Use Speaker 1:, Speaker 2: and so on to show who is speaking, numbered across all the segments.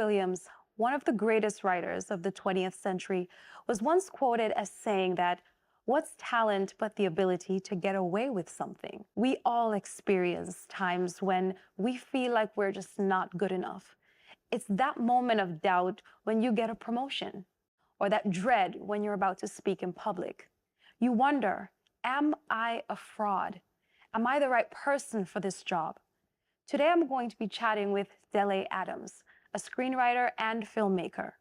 Speaker 1: Williams, one of the greatest writers of the 20th century, was once quoted as saying that, "What's talent but the ability to get away with something?" We all experience times when we feel like we're just not good enough. It's that moment of doubt when you get a promotion, or that dread when you're about to speak in public. You wonder, am I a fraud? Am I the right person for this job? Today, I'm going to be chatting with Delé Adams, a screenwriter and filmmaker.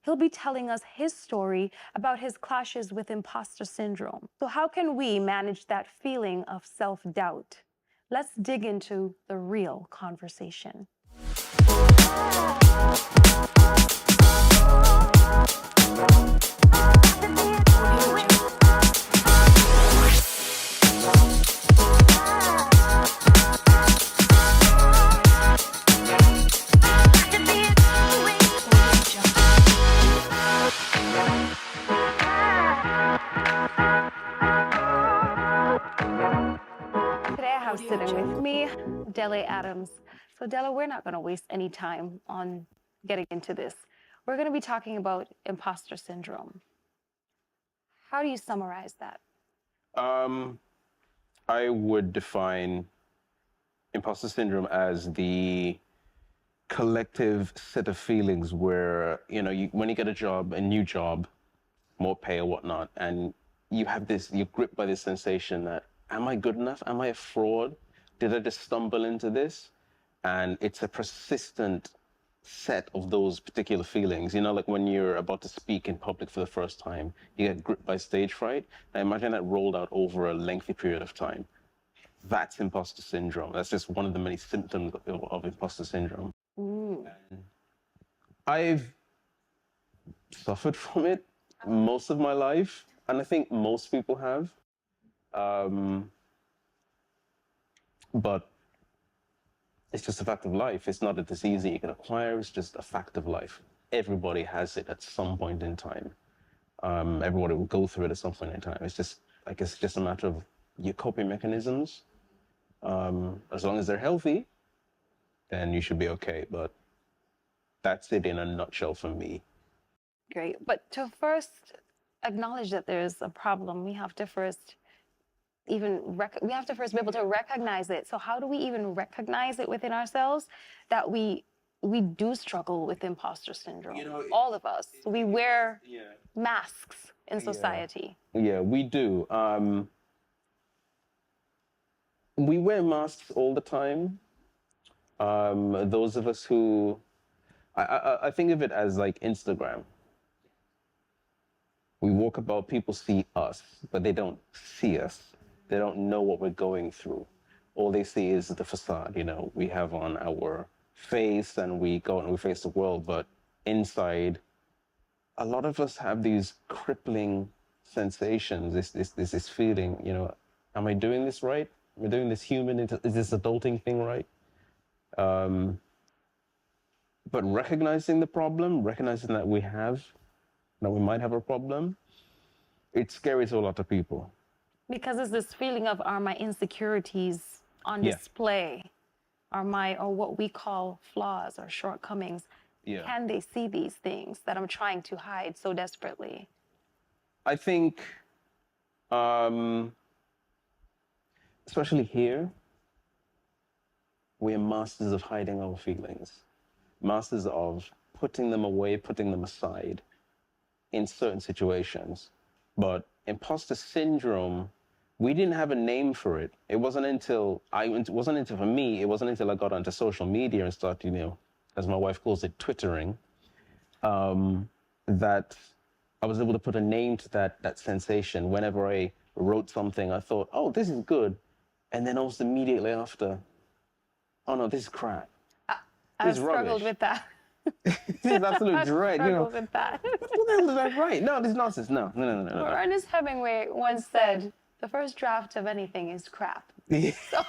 Speaker 1: He'll be telling us his story about his clashes with imposter syndrome. So how can we manage that feeling of self-doubt? Let's dig into the real conversation. Sitting with me, Delé Adams. So Della, we're not going to waste any time on getting into this. We're going to be talking about imposter syndrome. How do you summarize that?
Speaker 2: I would define imposter syndrome as the collective set of feelings where, when you get a job, a new job, more pay or whatnot, and you're gripped by this sensation that, am I good enough? Am I a fraud? Did I just stumble into this? And it's a persistent set of those particular feelings. Like when you're about to speak in public for the first time, you get gripped by stage fright. I imagine that rolled out over a lengthy period of time. That's imposter syndrome. That's just one of the many symptoms of imposter syndrome. And I've suffered from it most of my life, and I think most people have. But it's just a fact of life. It's not a disease that you can acquire. It's just a fact of life. Everybody has it at some point in time. Everybody will go through it at some point in time. It's just, I guess, it's just a matter of your coping mechanisms. As long as they're healthy, then you should be okay. But that's it in a nutshell for me.
Speaker 1: Great. But to first acknowledge that there's a problem, we have to first be able to recognize it. So how do we even recognize it within ourselves that we do struggle with imposter syndrome? All of us. We wear masks in society.
Speaker 2: Yeah, we do. We wear masks all the time. Those of us who, I think of it as like Instagram. We walk about, people see us, but they don't see us. They don't know what we're going through. All they see is the facade, we have on our face, and we go and we face the world. But inside, a lot of us have these crippling sensations, this feeling, am I doing this right? Am I doing this is this adulting thing right? But recognizing the problem, recognizing that we might have a problem, it's scary to a lot of people.
Speaker 1: Because it's this feeling of, are my insecurities on display? Or what we call flaws or shortcomings? Can they see these things that I'm trying to hide so desperately?
Speaker 2: I think, especially here, we're masters of hiding our feelings, masters of putting them away, putting them aside in certain situations. But imposter syndrome, we didn't have a name for it. It wasn't until I got onto social media and started, as my wife calls it, Twittering, that I was able to put a name to that sensation. Whenever I wrote something, I thought, oh, this is good. And then almost immediately after, oh no, this is crap.
Speaker 1: I've struggled with that.
Speaker 2: This is absolute dread.
Speaker 1: I've struggled with that.
Speaker 2: What the hell is that right? No, this is nonsense. No.
Speaker 1: Ernest Hemingway once said, the first draft of anything is crap.
Speaker 2: Yeah.
Speaker 1: So,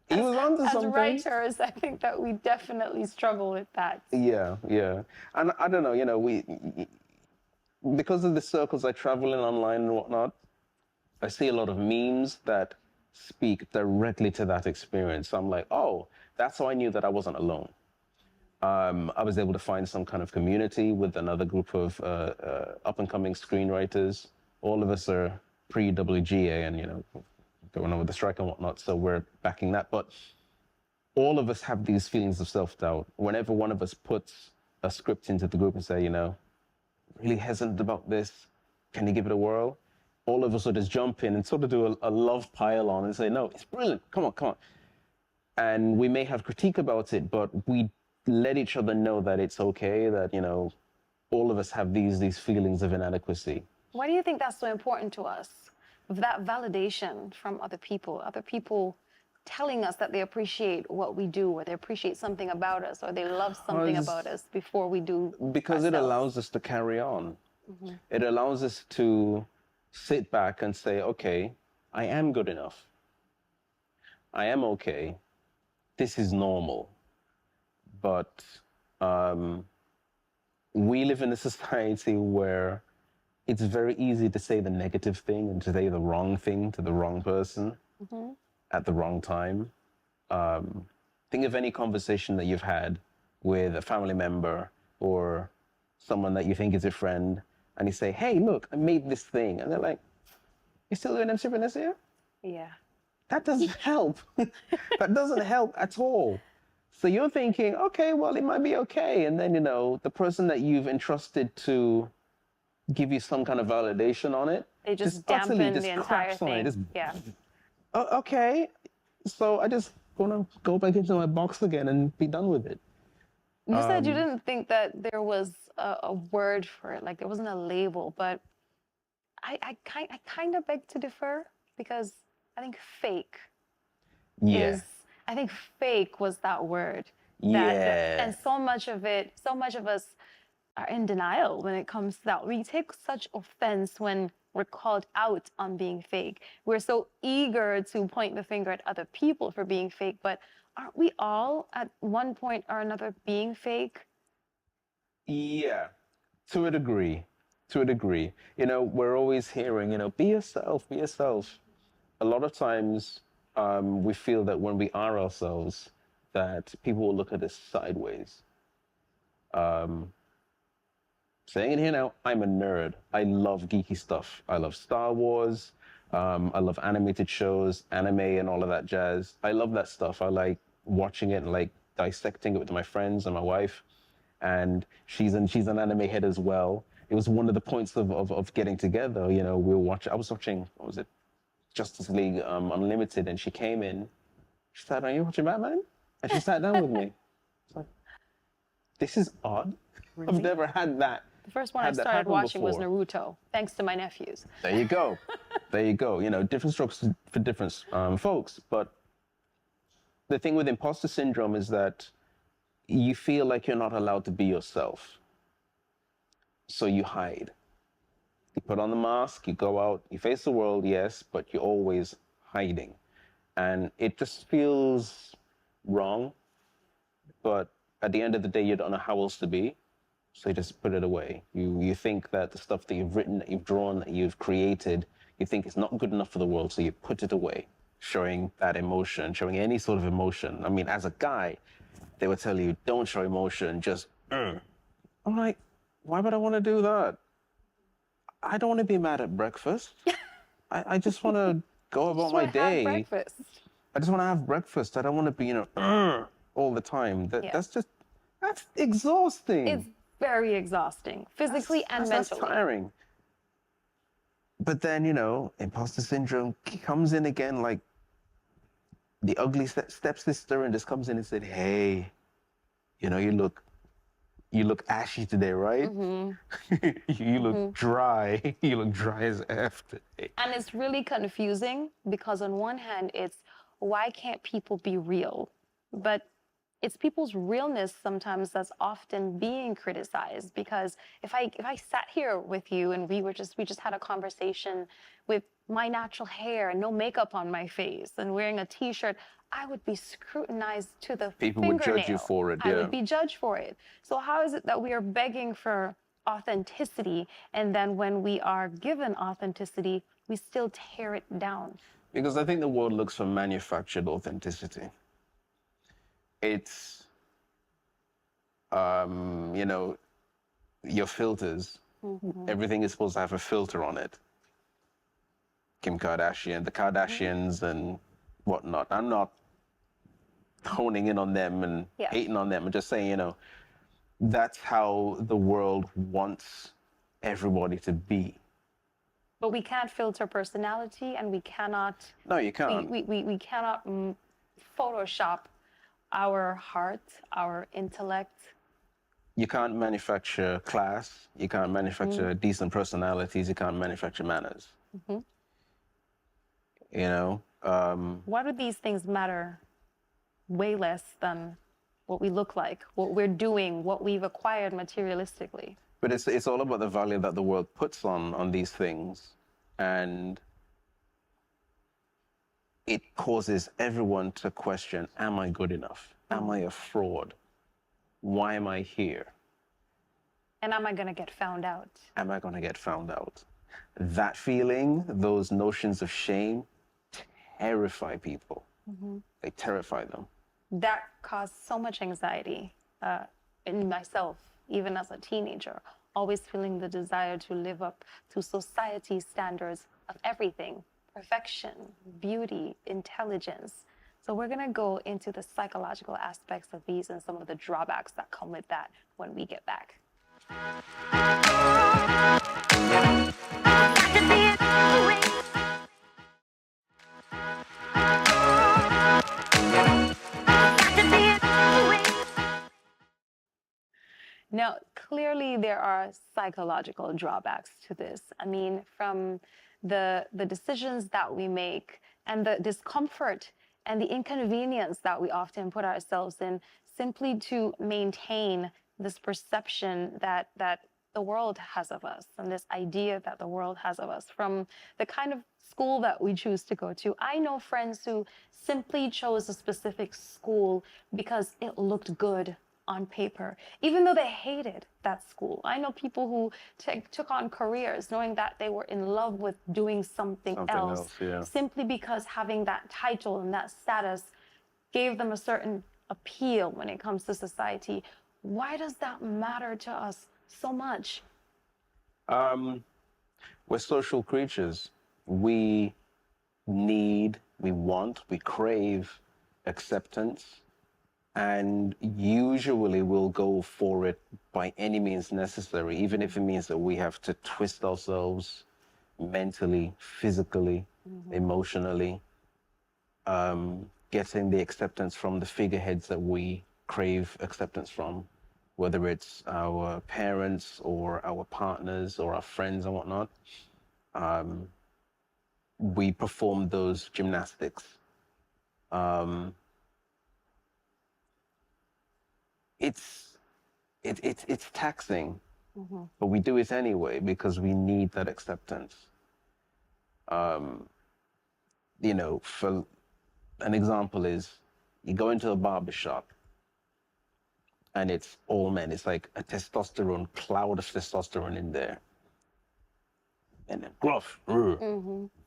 Speaker 2: he was onto something.
Speaker 1: As writers, I think that we definitely struggle with that.
Speaker 2: Yeah. And I don't know, we, because of the circles I travel in online and whatnot, I see a lot of memes that speak directly to that experience. So I'm like, oh, that's how I knew that I wasn't alone. I was able to find some kind of community with another group of up-and-coming screenwriters. All of us are pre-WGA and, going on with the strike and whatnot, so we're backing that. But all of us have these feelings of self-doubt. Whenever one of us puts a script into the group and say, really hesitant about this, can you give it a whirl? All of us will just jump in and sort of do a love pile on and say, no, it's brilliant, come on, come on. And we may have critique about it, but we let each other know that it's okay, that, all of us have these feelings of inadequacy.
Speaker 1: Why do you think that's so important to us? That validation from other people telling us that they appreciate what we do, or they appreciate something about us, or they love something about us before we do.
Speaker 2: Because it allows us to carry on. Mm-hmm. It allows us to sit back and say, okay, I am good enough. I am okay. This is normal. But we live in a society where it's very easy to say the negative thing and to say the wrong thing to the wrong person at the wrong time. Think of any conversation that you've had with a family member or someone that you think is a friend, and you say, hey, look, I made this thing. And they're like, you still doing MC this year?
Speaker 1: Yeah.
Speaker 2: That doesn't help. That doesn't help at all. So you're thinking, okay, well, it might be okay. And then, the person that you've entrusted to give you some kind of validation on it,
Speaker 1: they just dampen the entire thing. Yeah.
Speaker 2: Okay. So I just want to go back into my box again and be done with it.
Speaker 1: You said you didn't think that there was a word for it, like there wasn't a label, but I kind of beg to differ, because I think fake I think fake was that word. And so much of us are in denial when it comes to that. We take such offense when we're called out on being fake. We're so eager to point the finger at other people for being fake, but aren't we all at one point or another being fake?
Speaker 2: Yeah, to a degree. To a degree. We're always hearing, be yourself, be yourself. A lot of times we feel that when we are ourselves, that people will look at us sideways. Saying it here now, I'm a nerd. I love geeky stuff. I love Star Wars. I love animated shows, anime and all of that jazz. I love that stuff. I like watching it and like dissecting it with my friends and my wife. And she's an anime head as well. It was one of the points of getting together. I was watching, what was it? Justice League Unlimited, and she came in. She said, are you watching Batman? And she sat down with me. It's like, this is odd. Really? I've never had that.
Speaker 1: The first one I started watching was Naruto, thanks to my nephews.
Speaker 2: There you go. There you go. Different strokes for different folks. But the thing with imposter syndrome is that you feel like you're not allowed to be yourself. So you hide. You put on the mask, you go out, you face the world, yes, but you're always hiding. And it just feels wrong. But at the end of the day, you don't know how else to be. So you just put it away. You think that the stuff that you've written, that you've drawn, that you've created, you think it's not good enough for the world, so you put it away. Showing that emotion, showing any sort of emotion. I mean, as a guy, they would tell you, don't show emotion, just, I'm like, why would I want to do that? I don't want to be mad at breakfast. I just want to go about my day.
Speaker 1: Have breakfast.
Speaker 2: I just want to have breakfast. I don't want to be, all the time. That's exhausting.
Speaker 1: It's very exhausting, physically and mentally.
Speaker 2: That's tiring. But then, imposter syndrome comes in again, like the ugly stepsister, and just comes in and said, hey, you look ashy today, right? Mm-hmm. You look dry. You look dry as F today.
Speaker 1: And it's really confusing, because on one hand, it's why can't people be real? But it's people's realness sometimes that's often being criticized, because if I sat here with you and we just had a conversation with my natural hair and no makeup on my face and wearing a t-shirt, I would be scrutinized to the
Speaker 2: People would judge you for it.
Speaker 1: I would be judged for it. So how is it that we are begging for authenticity, and then when we are given authenticity, we still tear it down?
Speaker 2: Because I think the world looks for manufactured authenticity. It's You know, your filters. Everything is supposed to have a filter on it. Kim Kardashian, the Kardashians, and whatnot. I'm not honing in on them and
Speaker 1: Yeah.
Speaker 2: hating on them. I'm just saying, you know, that's how the world wants everybody to be.
Speaker 1: But we can't filter personality, and we cannot.
Speaker 2: No, you can't.
Speaker 1: We cannot Photoshop our heart, our intellect.
Speaker 2: You can't manufacture class. You can't manufacture decent personalities. You can't manufacture manners. You know,
Speaker 1: Why do these things matter way less than what we look like, what we're doing, what we've acquired materialistically?
Speaker 2: but it's all about the value that the world puts on these things, and it causes everyone to question: Am I good enough? Am I a fraud? Why am I here?
Speaker 1: And am I going to get found out?
Speaker 2: Am I going to get found out? That feeling, those notions of shame, terrify people. They terrify them.
Speaker 1: That caused so much anxiety in myself, even as a teenager, always feeling the desire to live up to society's standards of everything: perfection, beauty, intelligence. So we're going to go into the psychological aspects of these and some of the drawbacks that come with that when we get back. Now, clearly there are psychological drawbacks to this. I mean, from the decisions that we make and the discomfort and the inconvenience that we often put ourselves in simply to maintain this perception that the world has of us, and this idea that the world has of us, from the kind of school that we choose to go to. I know friends who simply chose a specific school because it looked good on paper, even though they hated that school. I know people who took on careers knowing that they were in love with doing something else,
Speaker 2: yeah.
Speaker 1: simply because having that title and that status gave them a certain appeal when it comes to society. Why does that matter to us so much?
Speaker 2: We're social creatures. We need, we want, we crave acceptance, and usually we'll go for it by any means necessary, even if it means that we have to twist ourselves mentally, physically, emotionally, getting the acceptance from the figureheads that we crave acceptance from, whether it's our parents or our partners or our friends and whatnot. We perform those gymnastics. It's taxing, but we do it anyway because we need that acceptance. You know, for an example is, you go into a barber shop and it's all men. It's like a testosterone, cloud of testosterone in there. And then gruff,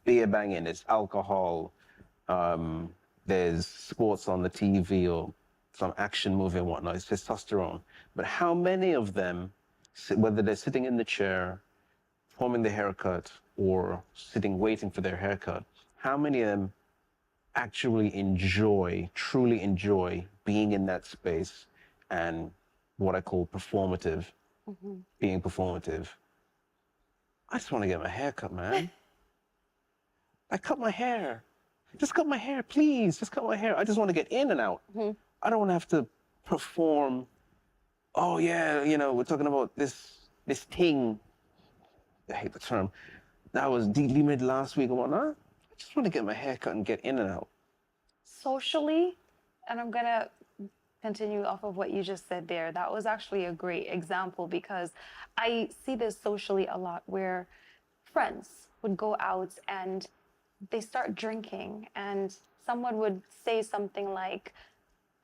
Speaker 2: beer banging, there's alcohol, there's sports on the TV or some action movie and whatnot. It's testosterone. But how many of them, whether they're sitting in the chair, forming the haircut, or sitting waiting for their haircut, how many of them actually enjoy, truly enjoy being in that space and what I call performative, being performative? I just want to get my hair cut, man. I cut my hair. Just cut my hair, please. Just cut my hair. I just want to get in and out. I don't want to have to perform. Oh yeah, you know, we're talking about this thing. I hate the term. That was deeply mid last week or whatnot. I just want to get my hair cut and get in and out.
Speaker 1: Socially, and I'm gonna continue off of what you just said there. That was actually a great example, because I see this socially a lot, where friends would go out and they start drinking, and someone would say something like,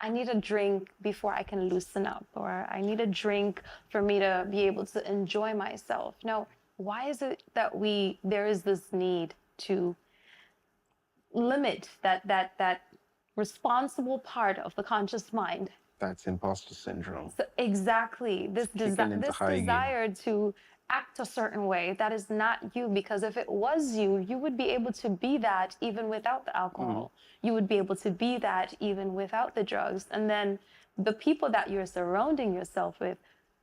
Speaker 1: I need a drink before I can loosen up, or I need a drink for me to be able to enjoy myself. Now, why is it that there is this need to limit that responsible part of the conscious mind
Speaker 2: That's imposter syndrome.
Speaker 1: So exactly,
Speaker 2: Kicking into
Speaker 1: this
Speaker 2: high gear.
Speaker 1: desire to act a certain way that is not you, because if it was you, you would be able to be that even without the alcohol. You would be able to be that even without the drugs. And then the people that you're surrounding yourself with,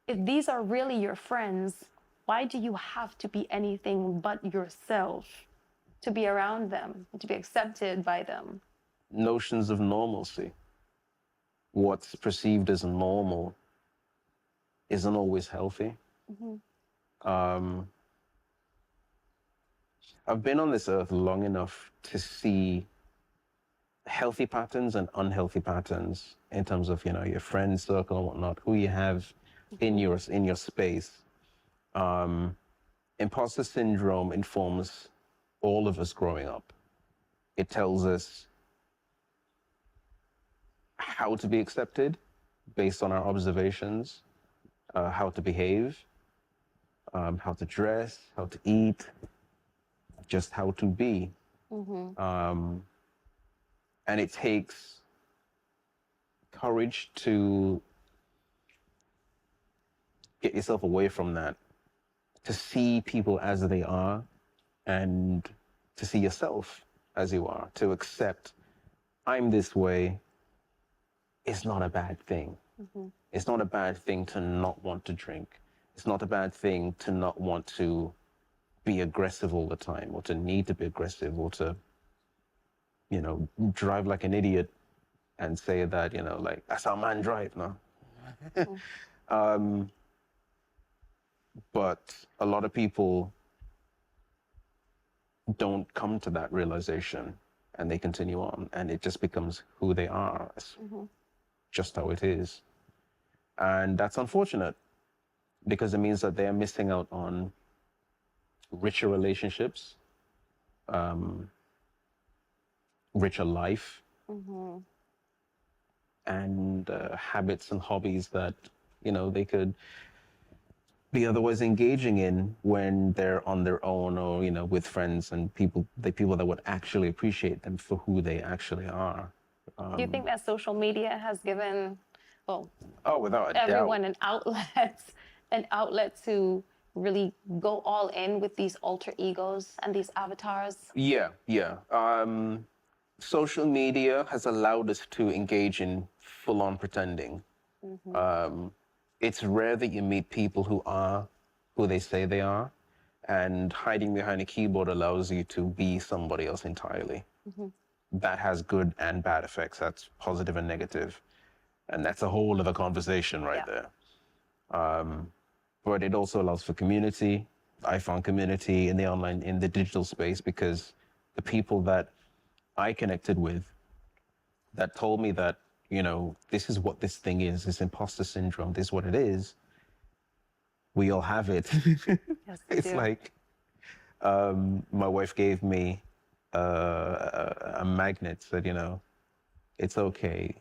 Speaker 1: if these are really your friends, why do you have to be anything but yourself to be around them, to be accepted by them?
Speaker 2: Notions of normalcy. What's perceived as normal isn't always healthy. Um, I've been on this earth long enough to see healthy patterns and unhealthy patterns in terms of, you know, your friend circle and whatnot, who you have in your space. Imposter syndrome informs all of us growing up. It tells us how to be accepted based on our observations, how to behave, how to dress, how to eat, just how to be. And it takes courage to get yourself away from that, to see people as they are, and to see yourself as you are, to accept I'm this way is not a bad thing. It's not a bad thing to not want to drink. It's not a bad thing to not want to be aggressive all the time, or to need to be aggressive, or to, you know, drive like an idiot and say that, you know, like, that's how man drive, no? But a lot of people don't come to that realization, and they continue on, and it just becomes who they are. It's just how it is. And that's unfortunate, because it means that they are missing out on richer relationships, richer life, and habits and hobbies that, you know, they could be otherwise engaging in when they're on their own, or, you know, with friends and people, the people that would actually appreciate them for who they actually are.
Speaker 1: Do you think that social media has given, well,
Speaker 2: Oh, without a doubt.
Speaker 1: everyone an outlet to really go all in with these alter egos and these avatars?
Speaker 2: Yeah. Social media has allowed us to engage in full-on pretending. It's rare that you meet people who are who they say they are, and hiding behind a keyboard allows you to be somebody else entirely. That has good and bad effects. That's positive and negative. And that's a whole other conversation right there. But it also allows for community. I found community in the online, in the digital space, because the people that I connected with that told me that, you know, this is what this thing is, this imposter syndrome, this is what it is. We all have it.
Speaker 1: Yes, we
Speaker 2: It's
Speaker 1: do.
Speaker 2: like, my wife gave me a magnet, said, you know, it's okay.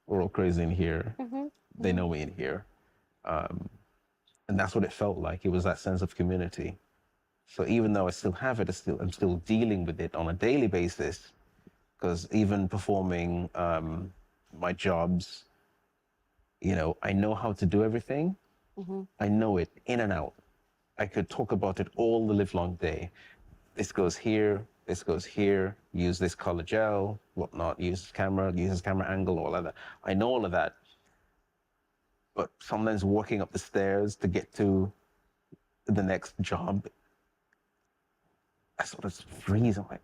Speaker 2: We're all crazy in here. They know me in here. And that's what it felt like. It was that sense of community. So even though I still have it, I'm still dealing with it on a daily basis, because even performing my jobs, you know, I know how to do everything. I know it in and out. I could talk about it all the livelong day. This goes here, use this color gel, whatnot, use this camera angle, all of that. I know all of that. But sometimes walking up the stairs to get to the next job, I sort of freeze. I'm like,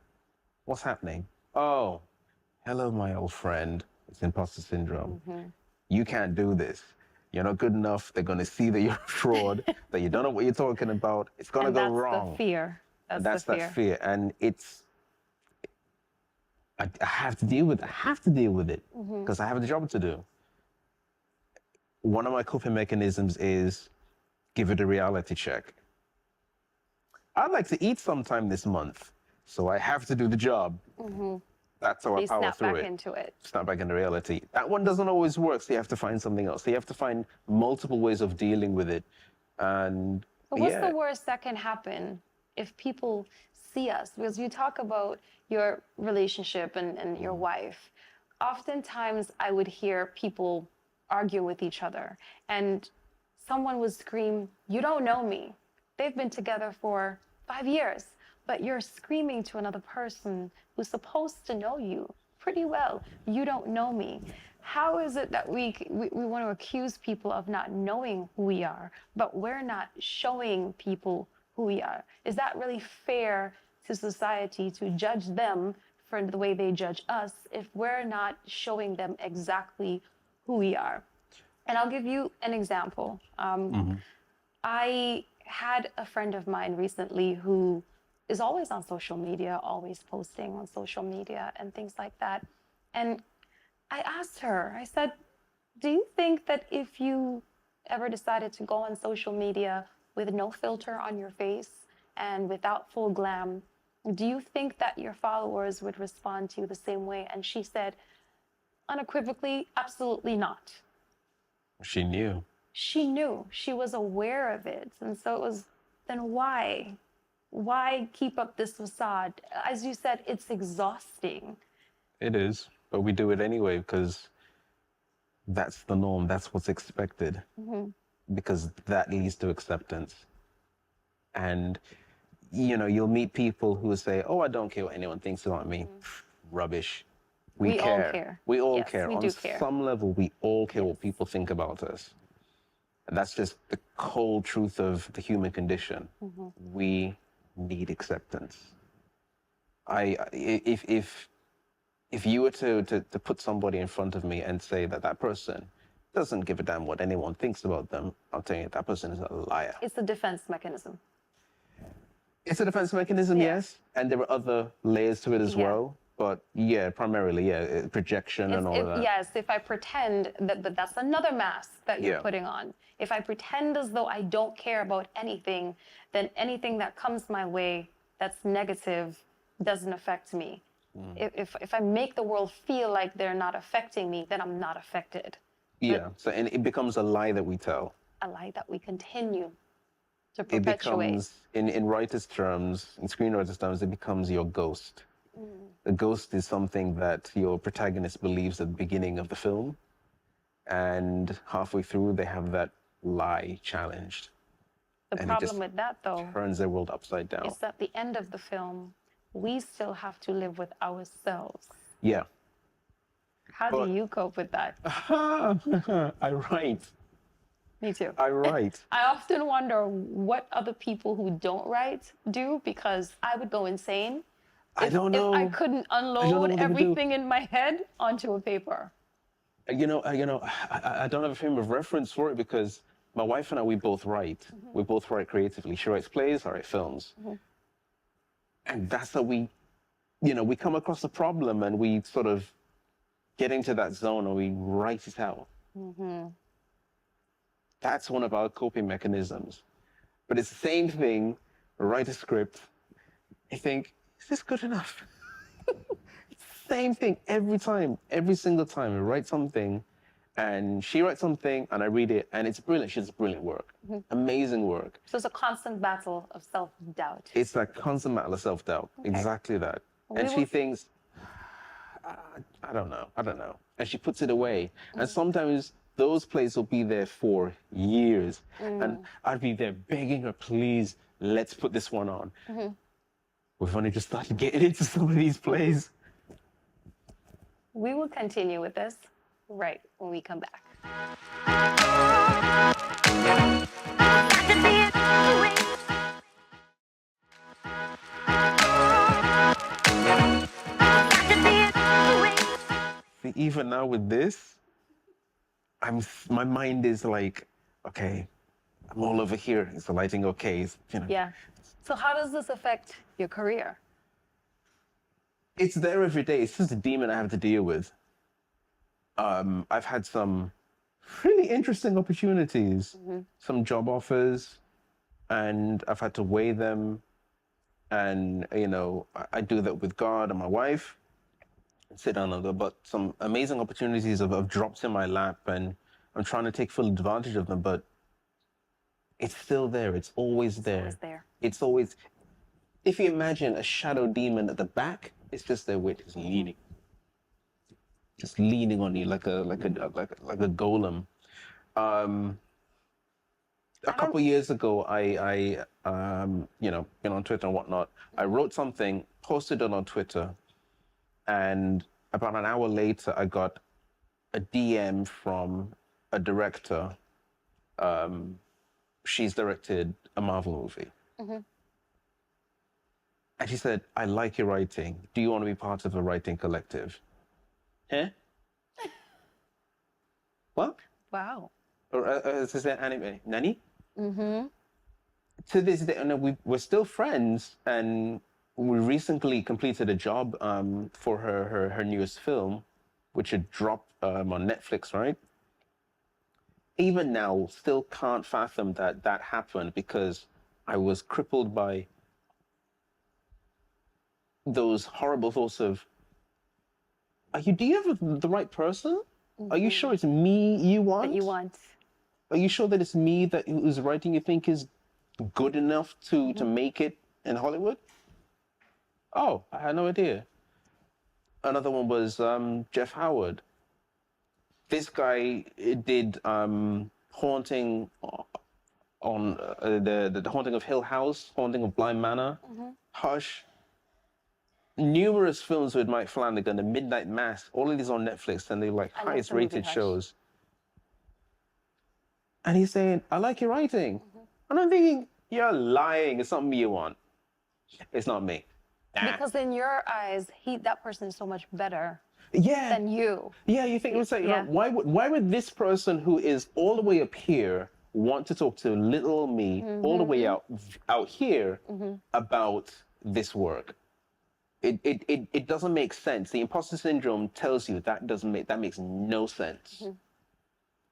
Speaker 2: what's happening? Oh, hello, my old friend. It's imposter syndrome. You can't do this. You're not good enough. They're going to see that you're a fraud, that you don't know what you're talking about. It's going to go wrong.
Speaker 1: That's the fear.
Speaker 2: That's that fear. And I have to deal with it. I have to deal with it, because I have a job to do. One of my coping mechanisms is give it a reality check. I'd like to eat sometime this month, so I have to do the job. That's how I power
Speaker 1: Snap
Speaker 2: through
Speaker 1: back
Speaker 2: it.
Speaker 1: into it.
Speaker 2: Snap back into reality. That one doesn't always work, so you have to find something else. So you have to find multiple ways of dealing with it. And
Speaker 1: But what's the worst that can happen if people see us? Because you talk about your relationship and your wife. Oftentimes I would hear people argue with each other, and someone would scream, "You don't know me." They've been together for 5 years, but you're screaming to another person who's supposed to know you pretty well, "You don't know me." How is it that we want to accuse people of not knowing who we are, but we're not showing people who we are? Is that really fair to society to judge them for the way they judge us if we're not showing them exactly who we are? And I'll give you an example. I had a friend of mine recently who is always on social media, always posting on social media and things like that. And I asked her, I said, "Do you think that if you ever decided to go on social media with no filter on your face and without full glam, do you think that your followers would respond to you the same way?" And she said, unequivocally, "Absolutely not."
Speaker 2: She knew.
Speaker 1: She knew, she was aware of it. And so it was, then why? Why keep up this facade? As you said, it's exhausting.
Speaker 2: It is, but we do it anyway because that's the norm. That's what's expected. Because that leads to acceptance. And, you know, you'll meet people who will say, "Oh, I don't care what anyone thinks about me." Rubbish.
Speaker 1: We all care.
Speaker 2: We all
Speaker 1: Yes,
Speaker 2: care.
Speaker 1: we
Speaker 2: On
Speaker 1: do care.
Speaker 2: some level, we all care what people think about us. And that's just the cold truth of the human condition. We need acceptance. If you were to put somebody in front of me and say that that person doesn't give a damn what anyone thinks about them, I'll tell you that person is a liar.
Speaker 1: It's a defense mechanism.
Speaker 2: It's a defense mechanism,
Speaker 1: Yeah.
Speaker 2: yes, and there are other layers to it as
Speaker 1: Yeah.
Speaker 2: well. But yeah, primarily, yeah, projection and all of that.
Speaker 1: Yes, if I pretend that, but that's another mask that you're
Speaker 2: Yeah.
Speaker 1: putting on. If I pretend as though I don't care about anything, then anything that comes my way that's negative doesn't affect me. If I make the world feel like they're not affecting me, then I'm not affected.
Speaker 2: Yeah. So and it becomes a lie that we tell.
Speaker 1: A lie that we continue to
Speaker 2: It
Speaker 1: perpetuate.
Speaker 2: becomes, in writers' terms, in screenwriters' terms, it becomes your ghost. The ghost is something that your protagonist believes at the beginning of the film, and halfway through they have that lie challenged.
Speaker 1: The
Speaker 2: and it just
Speaker 1: problem with that, though,
Speaker 2: turns their world upside down.
Speaker 1: is at the end of the film, we still have to live with ourselves.
Speaker 2: Yeah.
Speaker 1: How
Speaker 2: But-
Speaker 1: do you cope with that?
Speaker 2: I write.
Speaker 1: Me too.
Speaker 2: I write.
Speaker 1: I often wonder what other people who don't write do, because I would go insane
Speaker 2: I don't know.
Speaker 1: if I couldn't
Speaker 2: know
Speaker 1: unload
Speaker 2: what they would do.
Speaker 1: everything in my head onto a paper.
Speaker 2: I don't have a frame of reference for it because my wife and I, we both write. We both write creatively. She writes plays, I write films. And that's how we come across a problem and we sort of get into that zone and we write it out. That's one of our coping mechanisms. But it's the same thing, write a script. I think, is this good enough? Same thing every time, every single time. I write something and she writes something and I read it and it's brilliant. She does brilliant work, amazing work.
Speaker 1: So it's a constant battle of self-doubt.
Speaker 2: It's that constant battle of self-doubt, exactly that. And she thinks, I don't know. And she puts it away. And sometimes those plays will be there for years. And I'd be there begging her, please, let's put this one on. We've only just started getting into some of these plays.
Speaker 1: We will continue with this right when we come back.
Speaker 2: See, even now with this, my mind is like, okay, I'm all over here. Is the lighting okay?
Speaker 1: Yeah. So how does this affect your career?
Speaker 2: It's there every day. It's just a demon I have to deal with. I've had some really interesting opportunities, some job offers, and I've had to weigh them. And, I do that with God and my wife. And sit down and go, but some amazing opportunities have dropped in my lap and I'm trying to take full advantage of them, but it's still there. It's always there. It's always, if you imagine a shadow demon at the back, it's just there with his leaning. just leaning on you like a golem. Um, a couple years ago, been on Twitter and whatnot. I wrote something, posted it on Twitter, and about an hour later, I got a DM from a director. She's directed a Marvel movie. And she said, I like your writing. Do you want to be part of a writing collective? Huh? What?
Speaker 1: Wow.
Speaker 2: Or as I said, anime. Nani? To this day, and we're still friends, and we recently completed a job for her newest film, which had dropped on Netflix, right? Even now, still can't fathom that happened because I was crippled by those horrible thoughts of, do you have the right person? Are you sure it's me you want?
Speaker 1: That you want.
Speaker 2: Are you sure that it's me that whose writing you think is good enough to make it in Hollywood? Oh, I had no idea. Another one was Jeff Howard. This guy did Haunting on the Haunting of Hill House, Haunting of Bly Manor, Hush. Numerous films with Mike Flanagan, The Midnight Mass, all of these on Netflix, and they're like highest rated shows. And he's saying, I like your writing. And I'm thinking, you're lying. It's not me you want. It's not me.
Speaker 1: Because in your eyes, that person is so much better
Speaker 2: Yeah.
Speaker 1: than you.
Speaker 2: Yeah, you think, it's like, why would this person who is all the way up here want to talk to little me all the way out here about this work? It doesn't make sense. The imposter syndrome tells you that makes no sense.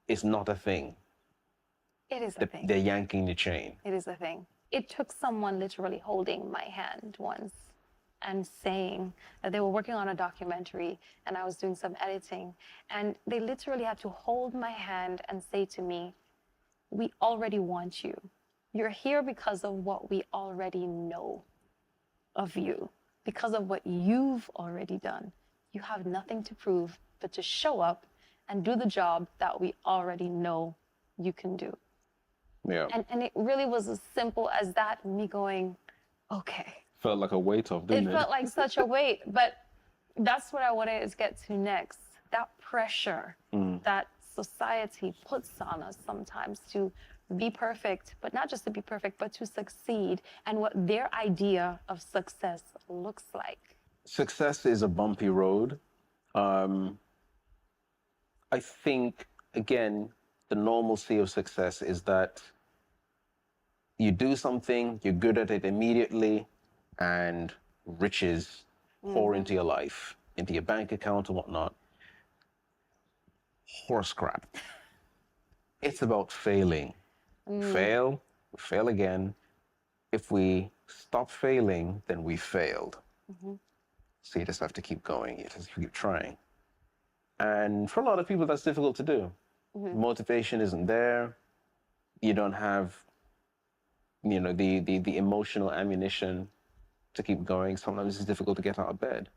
Speaker 2: It's not a thing.
Speaker 1: It is a thing.
Speaker 2: They're yanking the chain.
Speaker 1: It is a thing. It took someone literally holding my hand once and saying that they were working on a documentary and I was doing some editing. And they literally had to hold my hand and say to me, we already want you. You're here because of what we already know of you, because of what you've already done. You have nothing to prove but to show up and do the job that we already know you can do.
Speaker 2: Yeah.
Speaker 1: And it really was as simple as that, me going, okay.
Speaker 2: Felt like a weight off, didn't it?
Speaker 1: It felt like such a weight, but that's what I wanted to get to next. That pressure that society puts on us sometimes to be perfect, but not just to be perfect, but to succeed, and what their idea of success looks like.
Speaker 2: Success is a bumpy road. I think, again, the normalcy of success is that you do something, you're good at it immediately, and riches pour into your life, into your bank account and whatnot. Horse crap. It's about failing. Fail, fail again. If we stop failing, then we failed. So you just have to keep going, you just keep trying. And for a lot of people, that's difficult to do. Motivation isn't there. You don't have, the emotional ammunition to keep going. Sometimes it's difficult to get out of bed.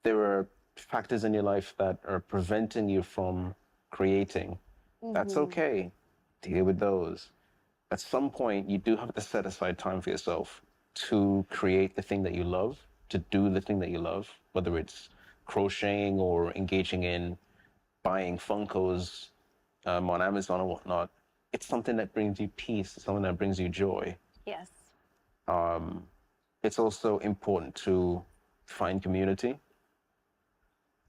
Speaker 2: There are factors in your life that are preventing you from creating. That's okay. Deal with those. At some point, you do have to set aside time for yourself to create the thing that you love, to do the thing that you love, whether it's crocheting or engaging in buying Funkos on Amazon or whatnot. It's something that brings you peace, it's something that brings you joy.
Speaker 1: Yes.
Speaker 2: It's also important to find community.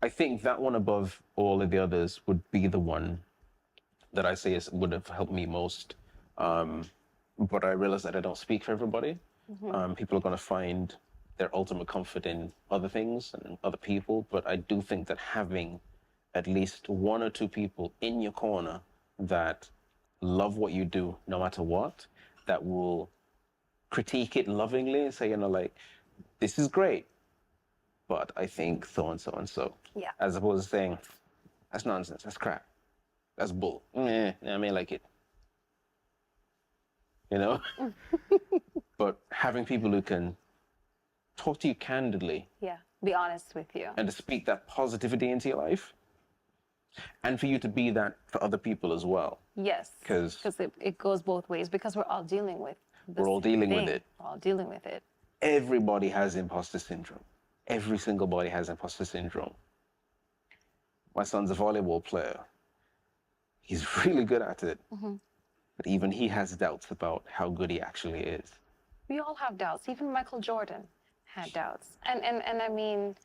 Speaker 2: I think that one above all of the others would be the one that I say would have helped me most. But I realize that I don't speak for everybody. People are going to find their ultimate comfort in other things and other people. But I do think that having at least one or two people in your corner that love what you do, no matter what, that will critique it lovingly and say, this is great, but I think so and so and so.
Speaker 1: Yeah.
Speaker 2: As opposed to saying, that's nonsense, that's crap, that's bull. I may like it. But having people who can talk to you candidly,
Speaker 1: Be honest with you.
Speaker 2: and to speak that positivity into your life, and for you to be that for other people as well.
Speaker 1: Yes.
Speaker 2: 'Cause
Speaker 1: Because it goes both ways, because we're all dealing with the
Speaker 2: We're all
Speaker 1: same
Speaker 2: dealing with
Speaker 1: thing.
Speaker 2: it.
Speaker 1: We're all dealing with it.
Speaker 2: Everybody has imposter syndrome. Every single body has imposter syndrome. My son's a volleyball player. He's really good at it. But even he has doubts about how good he actually is.
Speaker 1: We all have doubts. Even Michael Jordan had doubts. And I mean,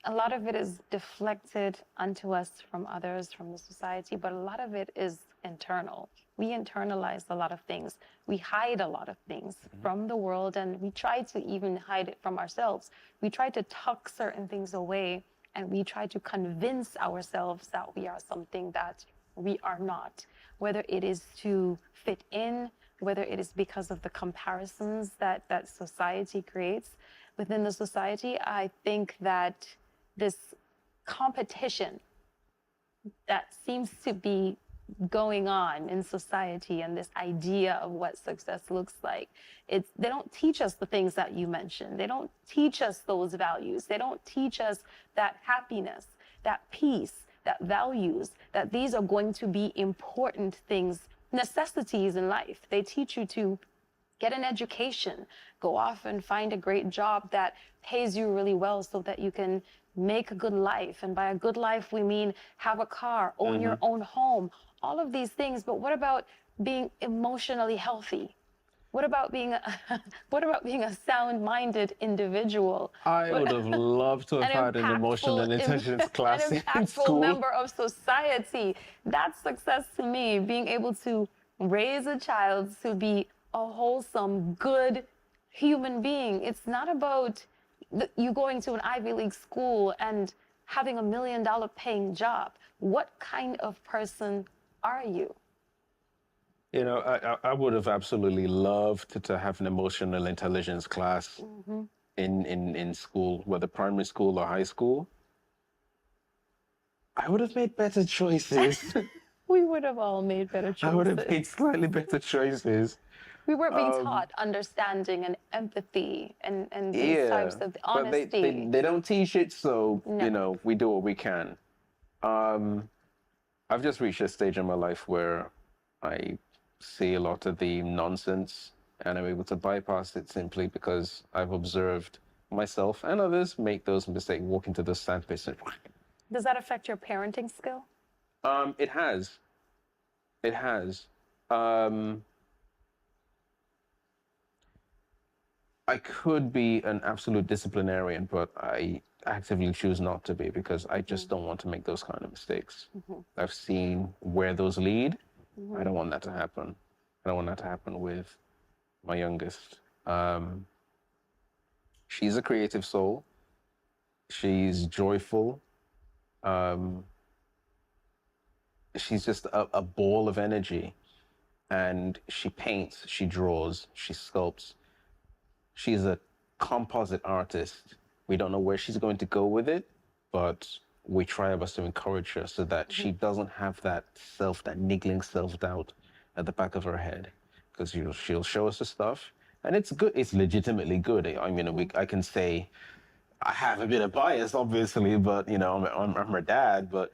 Speaker 1: a lot of it is deflected onto us from others, from the society, but a lot of it is internal. We internalize a lot of things. We hide a lot of things from the world, and we try to even hide it from ourselves. We try to tuck certain things away, and we try to convince ourselves that we are something that we are not, whether it is to fit in, whether it is because of the comparisons that society creates within the society. I think that this competition that seems to be going on in society, and this idea of what success looks like, they don't teach us the things that you mentioned. They don't teach us those values. They don't teach us that happiness, that peace, that values, that these are going to be important things, necessities in life. They teach you to get an education, go off and find a great job that pays you really well so that you can make a good life. And by a good life, we mean have a car, own your own home, all of these things. But what about being emotionally healthy? What about being a sound-minded individual?
Speaker 2: I would have loved to have had an emotional intelligence class
Speaker 1: an
Speaker 2: in
Speaker 1: impactful
Speaker 2: school.
Speaker 1: member of society. That's success to me, being able to raise a child to be a wholesome, good human being. It's not about you going to an Ivy League school and having $1 million paying job. What kind of person are you?
Speaker 2: You know, I would have absolutely loved to have an emotional intelligence class in school, whether primary school or high school. I would have made better choices.
Speaker 1: We would have all made better choices.
Speaker 2: I would have made slightly better choices.
Speaker 1: We weren't being taught understanding and empathy and these types of honesty.
Speaker 2: But they don't teach it, so,
Speaker 1: No.
Speaker 2: you know, we do what we can. I've just reached a stage in my life where I see a lot of the nonsense, and I'm able to bypass it simply because I've observed myself and others make those mistakes, walk into the sandpit.
Speaker 1: Does that affect your parenting skill?
Speaker 2: It has. It has. I could be an absolute disciplinarian, but I actively choose not to be because I just don't want to make those kind of mistakes. I've seen where those lead. I don't want that to happen. I don't want that to happen with my youngest. She's a creative soul. She's joyful. She's just a ball of energy. And she paints, she draws, she sculpts. She's a composite artist. We don't know where she's going to go with it, but we try our best to encourage her so that she doesn't have that niggling self-doubt at the back of her head. Because she'll show us the stuff, and it's good. It's legitimately good. I mean, I can say I have a bit of bias, obviously, but you know, I'm her dad. But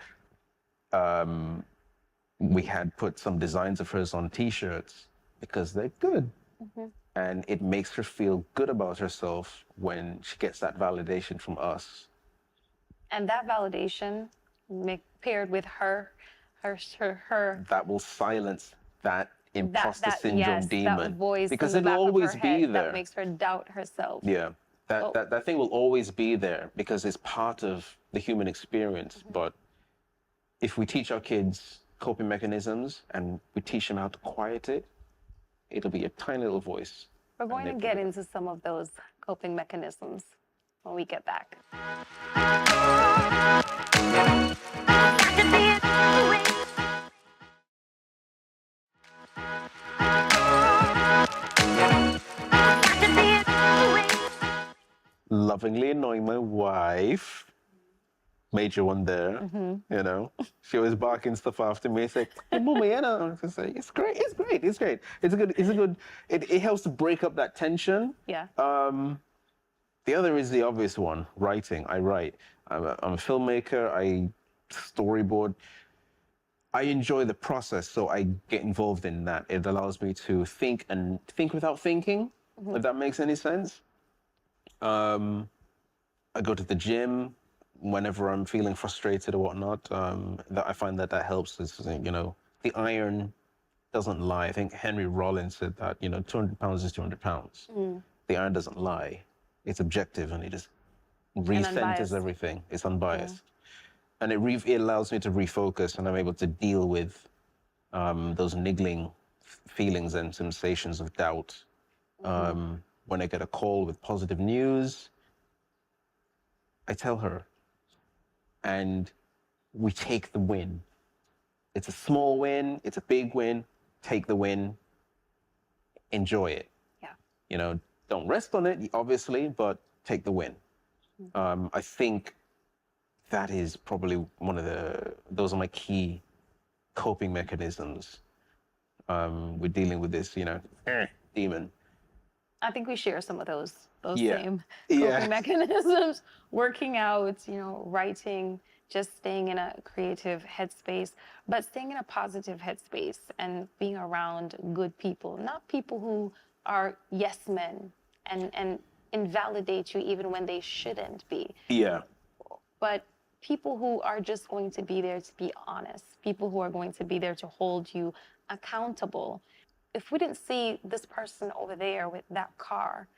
Speaker 2: we had put some designs of hers on T-shirts because they're good. And it makes her feel good about herself when she gets that validation from us.
Speaker 1: And that validation, paired with her.
Speaker 2: That will silence that imposter syndrome demon.
Speaker 1: That voice
Speaker 2: because
Speaker 1: in the
Speaker 2: it'll
Speaker 1: back
Speaker 2: always
Speaker 1: of her
Speaker 2: be
Speaker 1: head
Speaker 2: there.
Speaker 1: that makes her doubt herself.
Speaker 2: Yeah, that thing will always be there because it's part of the human experience. But if we teach our kids coping mechanisms and we teach them how to quiet it, it'll be a tiny little voice.
Speaker 1: We're going to get into some of those coping mechanisms when we get back.
Speaker 2: Lovingly annoying my wife. Major one there, you know. She always barking stuff after me. Say, "Hey, Mama, you know." I say, "It's great. It's great. It's great. It's a good. It helps to break up that tension."
Speaker 1: Yeah.
Speaker 2: The other is the obvious one, writing. I write. I'm a filmmaker. I storyboard. I enjoy the process, so I get involved in that. It allows me to think and think without thinking, if that makes any sense. I go to the gym whenever I'm feeling frustrated or whatnot. That I find that helps. Is, the iron doesn't lie. I think Henry Rollins said that 200 pounds is 200 pounds. The iron doesn't lie. It's objective and it just recenters
Speaker 1: unbiased.
Speaker 2: everything. It's unbiased. And it allows me to refocus, and I'm able to deal with those niggling feelings and sensations of doubt. When I get a call with positive news, I tell her, and we take the win. It's a small win, it's a big win, take the win, enjoy it.
Speaker 1: Yeah.
Speaker 2: Don't rest on it, obviously, but take the win. I think that is probably those are my key coping mechanisms. We're dealing with this, demon.
Speaker 1: I think we share some of those
Speaker 2: Yeah.
Speaker 1: same
Speaker 2: Yeah.
Speaker 1: coping mechanisms. Working out, writing, just staying in a creative headspace, but staying in a positive headspace and being around good people, not people who are yes men and invalidate you even when they shouldn't be.
Speaker 2: Yeah.
Speaker 1: But people who are just going to be there to be honest, people who are going to be there to hold you accountable. If we didn't see this person over there with that car,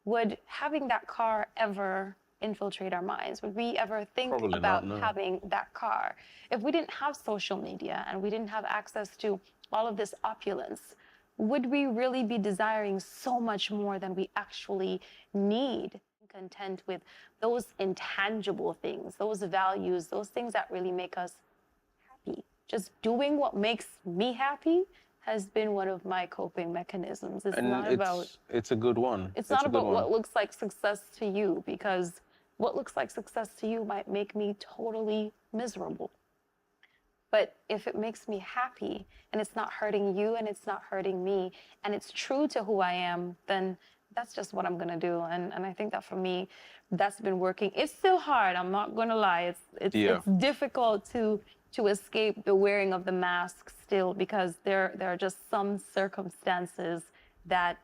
Speaker 1: would having that car ever infiltrate our minds? Would we ever think
Speaker 2: Probably
Speaker 1: about
Speaker 2: not, no.
Speaker 1: having that car? If we didn't have social media and we didn't have access to all of this opulence, would we really be desiring so much more than we actually need? Content with those intangible things, those values, those things that really make us happy. Just doing what makes me happy has been one of my coping mechanisms. It's not about.
Speaker 2: It's a good one.
Speaker 1: It's not about what looks like success to you, because what looks like success to you might make me totally miserable. But if it makes me happy and it's not hurting you and it's not hurting me and it's true to who I am, then that's just what I'm gonna do. And I think that for me, that's been working. It's still hard. I'm not gonna lie. It's difficult to escape the wearing of the mask still, because there are just some circumstances that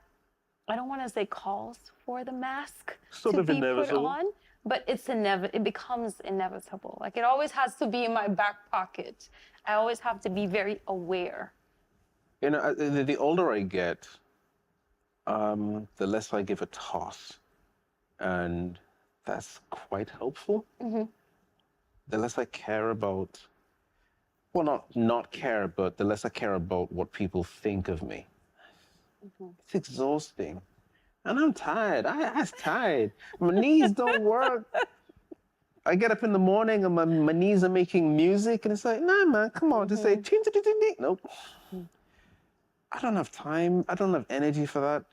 Speaker 1: I don't want to say calls for the mask to be put on, but it becomes inevitable. Like, it always has to be in my back pocket. I always have to be very aware.
Speaker 2: The older I get, the less I give a toss, and that's quite helpful. The less I care about, well, not care, but the less I care about what people think of me. It's exhausting, and I'm tired. I'm tired. My knees don't work. I get up in the morning and my knees are making music, and it's like, nah, man, come on, just say, ting, ting, ting, ting. Nope. I don't have time. I don't have energy for that.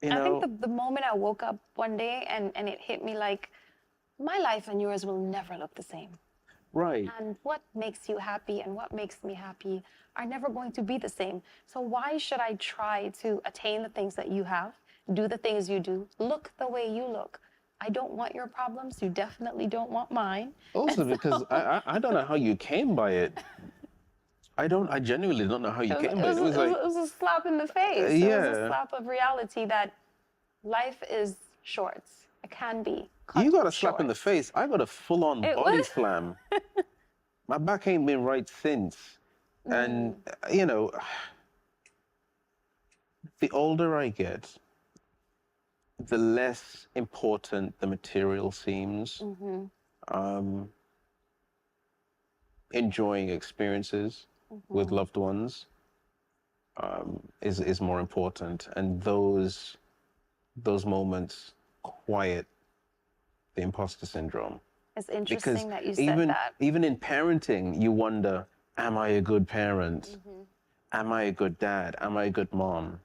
Speaker 1: I think the moment I woke up one day and it hit me like, my life and yours will never look the same.
Speaker 2: Right.
Speaker 1: And what makes you happy and what makes me happy are never going to be the same. So why should I try to attain the things that you have, do the things you do, look the way you look? I don't want your problems. You definitely don't want mine.
Speaker 2: Also, because I don't know how you came by it. I genuinely don't know how you came by it.
Speaker 1: It was a slap in the face.
Speaker 2: Yeah.
Speaker 1: It was a slap of reality that life is short. It can be.
Speaker 2: You got a slap in the face. I got a full-on body slam. My back ain't been right since. And, the older I get, the less important the material seems. Enjoying experiences with loved ones is more important. And those moments quiet the imposter syndrome.
Speaker 1: It's interesting
Speaker 2: Because
Speaker 1: that you said that.
Speaker 2: even in parenting, you wonder, am I a good parent? Am I a good dad? Am I a good mom?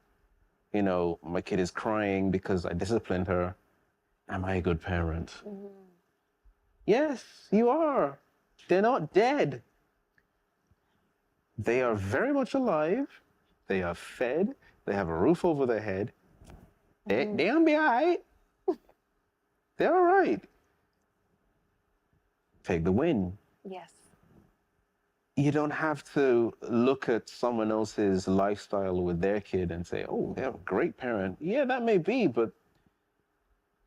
Speaker 2: My kid is crying because I disciplined her. Am I a good parent? Yes, you are. They're not dead. They are very much alive. They are fed. They have a roof over their head. They'll be all right. They're all right. Take the win.
Speaker 1: Yes.
Speaker 2: You don't have to look at someone else's lifestyle with their kid and say, oh, they're a great parent. Yeah, that may be, but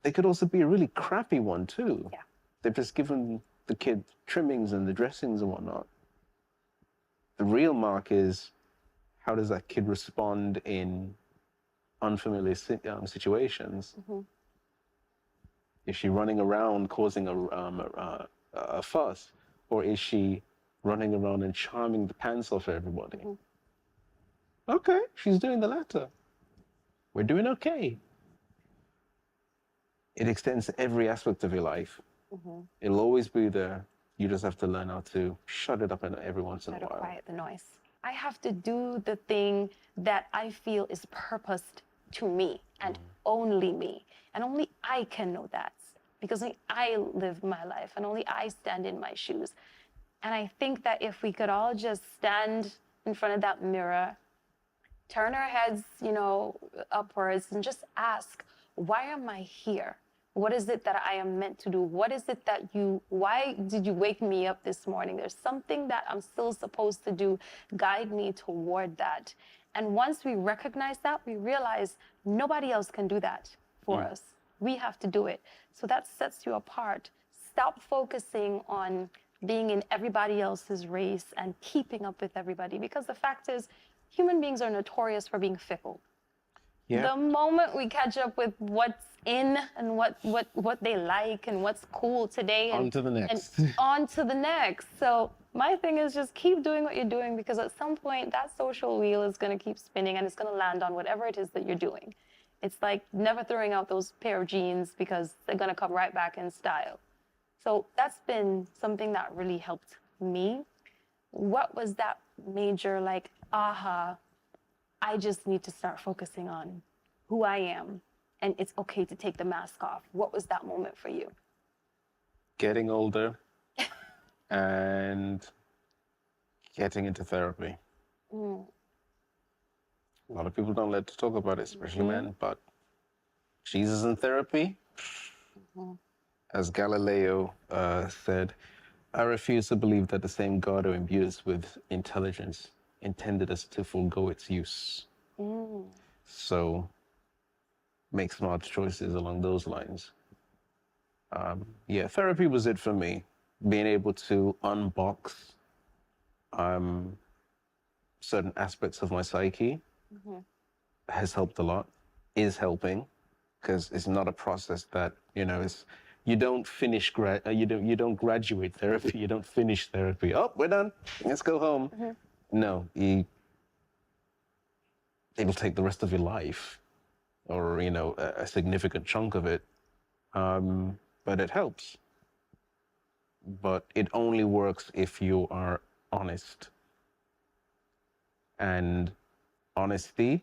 Speaker 2: they could also be a really crappy one too.
Speaker 1: Yeah.
Speaker 2: They've just given the kid trimmings and the dressings and whatnot. The real mark is, how does that kid respond in unfamiliar situations?
Speaker 1: Mm-hmm.
Speaker 2: Is she running around causing a fuss, or is she running around and charming the pants off everybody?
Speaker 1: Mm-hmm.
Speaker 2: Okay, she's doing the latter. We're doing okay. It extends to every aspect of your life.
Speaker 1: Mm-hmm.
Speaker 2: It'll always be there. You just have to learn how to shut it up every once in a
Speaker 1: Try to
Speaker 2: while.
Speaker 1: quiet the noise. I have to do the thing that I feel is purposed to me and only me. And only I can know that, because only I live my life and only I stand in my shoes. And I think that if we could all just stand in front of that mirror, turn our heads, upwards, and just ask, why am I here? What is it that I am meant to do? What is it why did you wake me up this morning? There's something that I'm still supposed to do. Guide me toward that. And once we recognize that, we realize nobody else can do that for us. We have to do it. So that sets you apart. Stop focusing on being in everybody else's race and keeping up with everybody, because the fact is, human beings are notorious for being fickle.
Speaker 2: Yeah.
Speaker 1: The moment we catch up with what's in and what they like and what's cool today, and
Speaker 2: On to the next.
Speaker 1: and on to the next. So my thing is just keep doing what you're doing, because at some point that social wheel is going to keep spinning and it's going to land on whatever it is that you're doing. It's like never throwing out those pair of jeans, because they're going to come right back in style. So that's been something that really helped me. What was that major aha, I just need to start focusing on who I am, and it's okay to take the mask off? What was that moment for you?
Speaker 2: Getting older and getting into therapy.
Speaker 1: Mm.
Speaker 2: A lot of people don't like to talk about it, especially men, but Jesus in therapy, as Galileo said, I refuse to believe that the same God who imbued us with intelligence intended us to forego its use. So make smart choices along those lines. Yeah, therapy was it for me. Being able to unbox certain aspects of my psyche has helped a lot, is helping, because it's not a process that, it's, you don't finish, you don't graduate therapy, you don't finish therapy. Oh, we're done, let's go home. No, it'll take the rest of your life, or, a significant chunk of it, but it helps. But it only works if you are honest. And honesty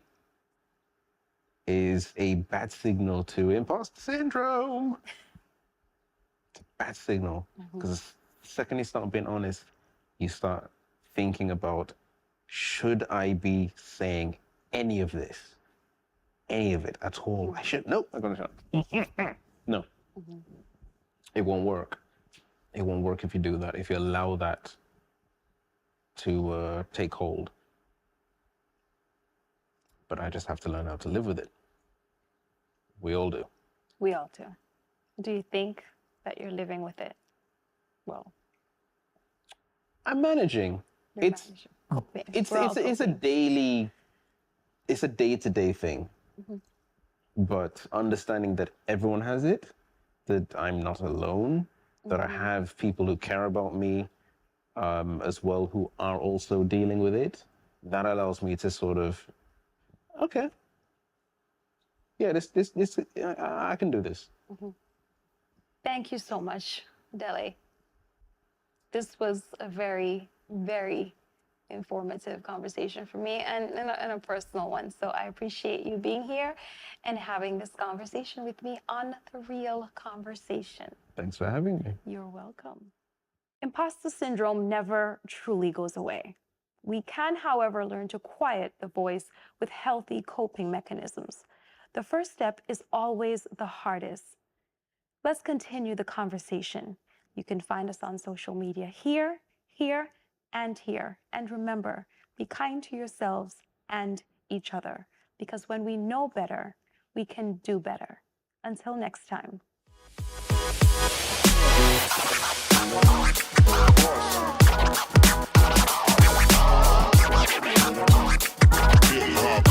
Speaker 2: is a bad signal to imposter syndrome. It's a bad signal, because the second you start being honest, you start thinking about, should I be saying any of this? Any of it at all? Nope, I'm gonna shut up. No. It won't work. It won't work if you do that, if you allow that to take hold. But I just have to learn how to live with it. We all do.
Speaker 1: We all do. Do you think that you're living with it well?
Speaker 2: I'm managing. It's a daily, it's a day-to-day thing. But understanding that everyone has it, that I'm not alone, that I have people who care about me as well, who are also dealing with it, that allows me to sort of, okay, yeah, I can do this.
Speaker 1: Thank you so much, Delé. This was a very, very informative conversation for me, and a personal one. So I appreciate you being here and having this conversation with me on The Real Conversation.
Speaker 2: Thanks for having me.
Speaker 1: You're welcome. Imposter syndrome never truly goes away. We can, however, learn to quiet the voice with healthy coping mechanisms. The first step is always the hardest. Let's continue the conversation. You can find us on social media here, here, and here. And remember, be kind to yourselves and each other, because when we know better, we can do better. Until next time.
Speaker 3: Hip hop.